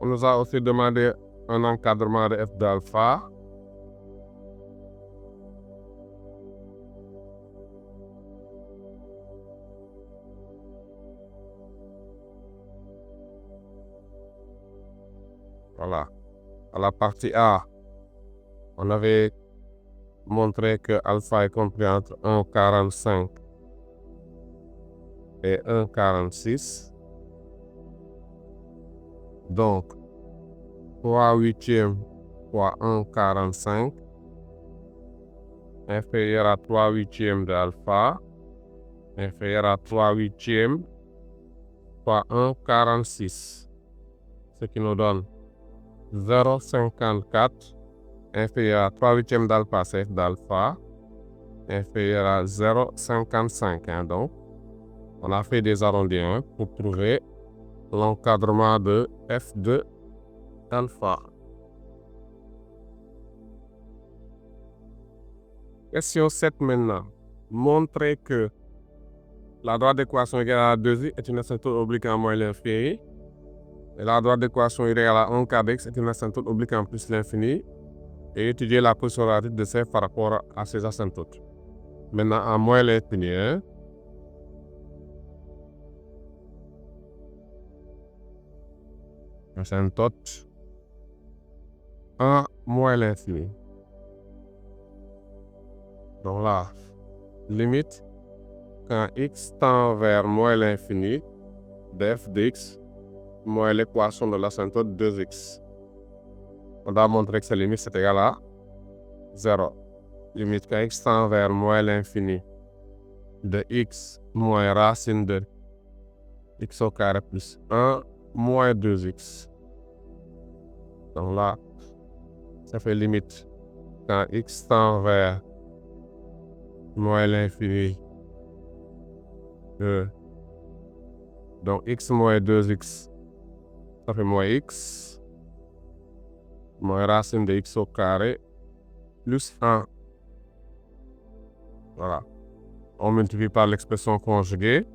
nous a aussi demandé un encadrement de f d'alpha. Voilà. À la partie A, on avait montré que alpha est compris entre 1,45 et 1,46. Donc, 3/8 fois 1,45 inférieur à 3/8 de alpha inférieur à 3/8 fois 1,46. Ce qui nous donne 0,54 inférieur à 3/8 d'alpha, c'est f d'alpha, inférieur à 0,55. Donc, on a fait des arrondis pour trouver l'encadrement de f de alpha. Question 7 maintenant. Montrer que la droite d'équation égale à 2x est une asymptote oblique en moins l'infini. Et la droite d'équation égale à 1 quart x est une asymptote oblique en plus l'infini. Et étudier la position relative de c par rapport à ces asymptotes. Maintenant, en moins l'infini, asymptote en moins l'infini. Donc là, limite, quand x tend vers moins l'infini, de f de x moins l'équation de l'asymptote 2x. On doit montrer que cette limite c'est égal à 0. Limite quand x tend vers moins l'infini de x moins racine de x au carré plus 1 moins 2x. Donc là, ça fait limite quand x tend vers moins l'infini de, donc x moins 2x, ça fait moins x, moins racine de x au carré plus 1. Voilà. On multiplie par l'expression conjuguée.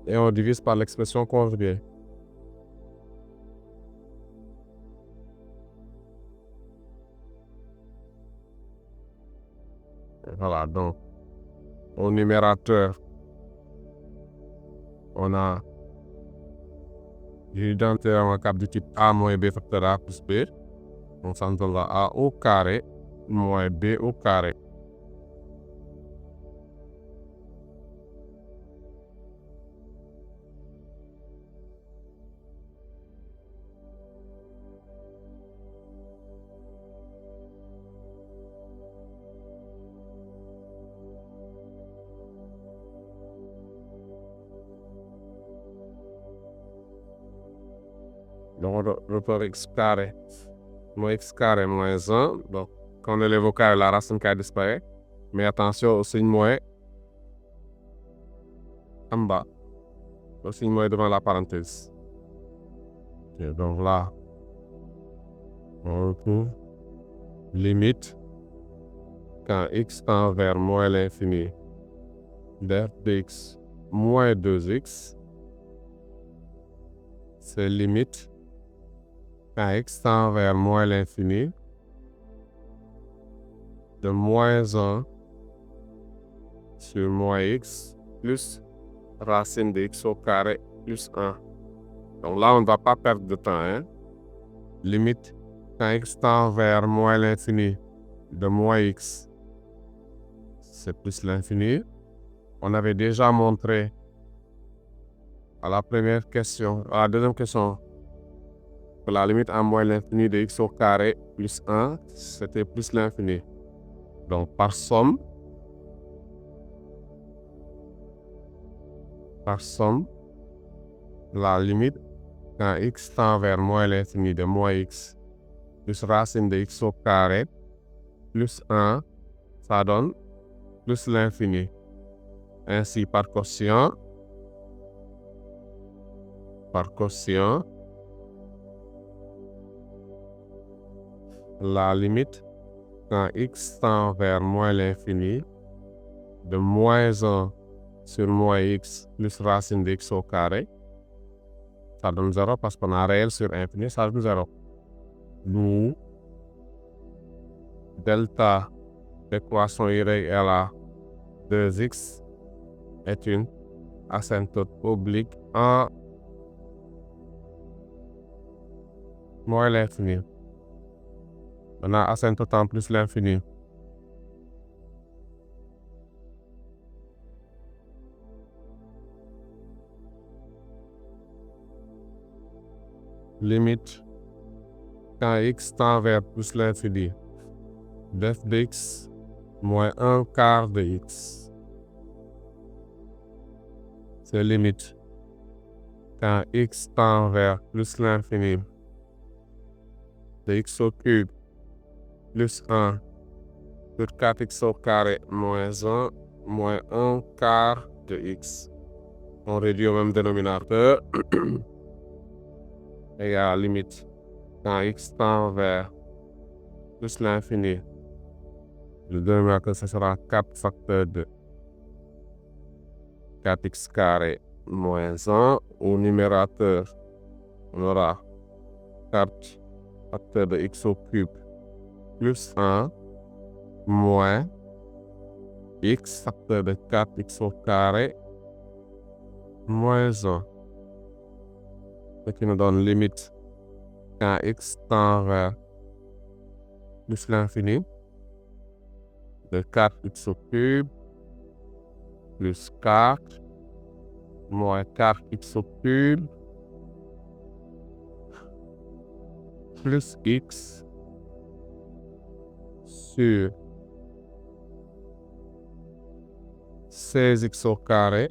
Et on divise par l'expression conjuguée. Voilà, donc, au numérateur, on a l'identité en cap du type a moins b facteur a plus b. Donc, ça nous donne a au carré moins b au carré. Donc, on retrouve x carré moins 1. Donc, quand on élève au carré, la racine carré disparaît. Mais attention au signe moins en bas. Le signe moins devant la parenthèse. Et donc là, on retrouve limite quand x tend vers moins l'infini de f de x moins 2x. C'est limite quand x tend vers moins l'infini de moins 1 sur moins x plus racine de x au carré plus 1. Donc là, on ne va pas perdre de temps. Limite quand x tend vers moins l'infini de moins x, c'est plus l'infini. On avait déjà montré à la première question, à la deuxième question, que la limite en moins l'infini de x au carré plus 1, c'était plus l'infini. Donc par somme, la limite quand x tend vers moins l'infini de moins x plus racine de x au carré plus 1, ça donne plus l'infini. Ainsi par quotient, la limite quand x tend vers moins l'infini, de moins 1 sur moins x plus racine de x au carré, ça donne 0 parce qu'on a réel sur infini, ça donne 0. D'où delta d'équation y égale à 2x est une asymptote oblique en moins l'infini. On a asymptote en plus l'infini. Limite quand x tend vers plus l'infini, df de x moins 1 quart de x. C'est limite quand x tend vers plus l'infini, de x au cube plus 1 sur 4x au carré moins 1 moins 1 quart de x. On réduit au même dénominateur. Et à la limite, quand x tend vers plus l'infini, le dénominateur, ce sera 4 facteur de 4x carré moins 1. Au numérateur, on aura 4 facteur de x au cube plus 1 moins x facteur de 4x au carré moins 1. Ce qui nous donne limite quand x tend vers plus l'infini de 4x au cube plus 4 moins 4x au cube plus x sur 16x au carré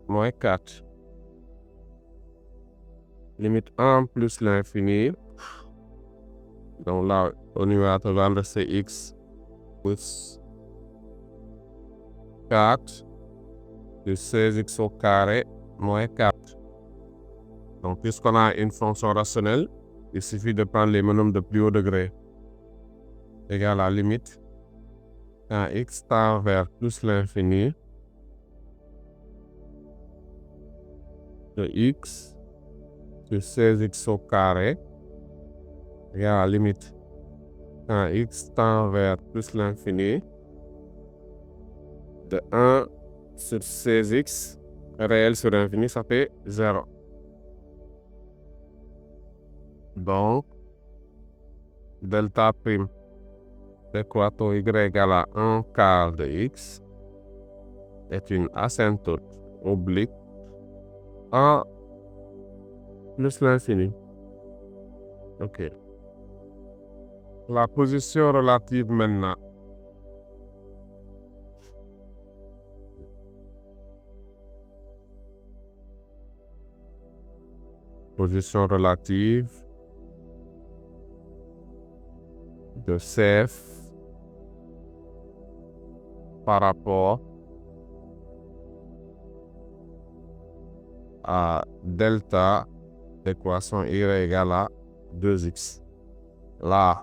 moins 4. Limite 1 plus l'infini. Donc là, au numérateur, on va rester x plus 4 plus 16x au carré moins 4. Donc, puisqu'on a une fonction rationnelle, il suffit de prendre les nombres de plus haut degré. Égale à la limite quand x tend vers plus l'infini de x sur 16x au carré égale à la limite quand x tend vers plus l'infini de 1 sur 16x réel sur l'infini, ça fait 0. Donc, delta prime d'équation y égale à 1 quart de x est une asymptote oblique en plus l'infini. Ok. La position relative maintenant. Position relative de CF par rapport à delta d'équation y égale à 2x. Là,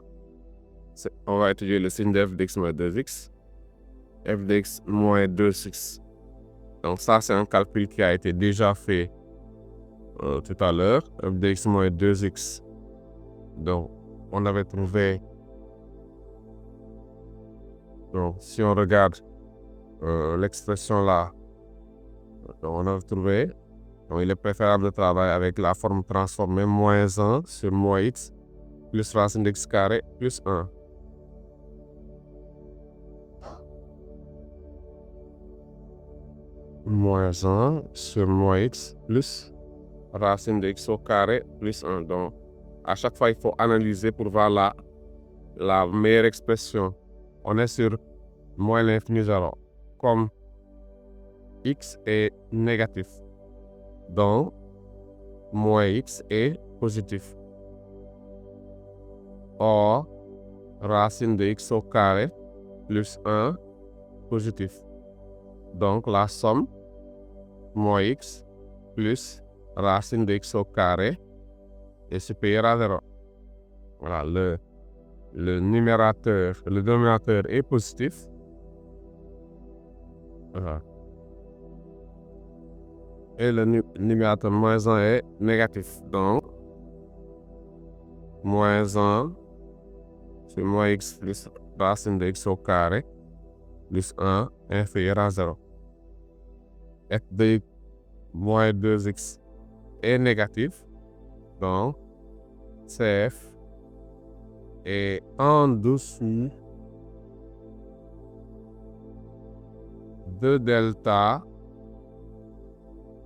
on va étudier le signe de f de x moins 2x. F de x moins 2x. Donc ça, c'est un calcul qui a été déjà fait tout à l'heure. F de x moins 2x. Donc, on avait trouvé. Donc, si on regarde l'expression là, on a trouvé. Donc, il est préférable de travailler avec la forme transformée moins 1 sur moins x plus racine de x carré plus 1. Moins 1 sur moins x plus racine de x au carré plus 1. Donc, à chaque fois, il faut analyser pour voir la meilleure expression. On est sur moins l'infini 0. Comme x est négatif, donc moins x est positif. Or, racine de x au carré plus 1 positif. Donc, la somme moins x plus racine de x au carré est supérieure à 0. Voilà, le dénominateur est positif. Voilà. Et le numérateur moins 1 est négatif. Donc, moins 1 c'est moins x plus racine de x au carré plus 1 inférieur à 0. F de moins 2x est négatif. Donc, CF est en dessous de delta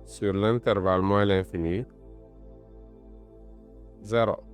sur l'intervalle moins l'infini 0.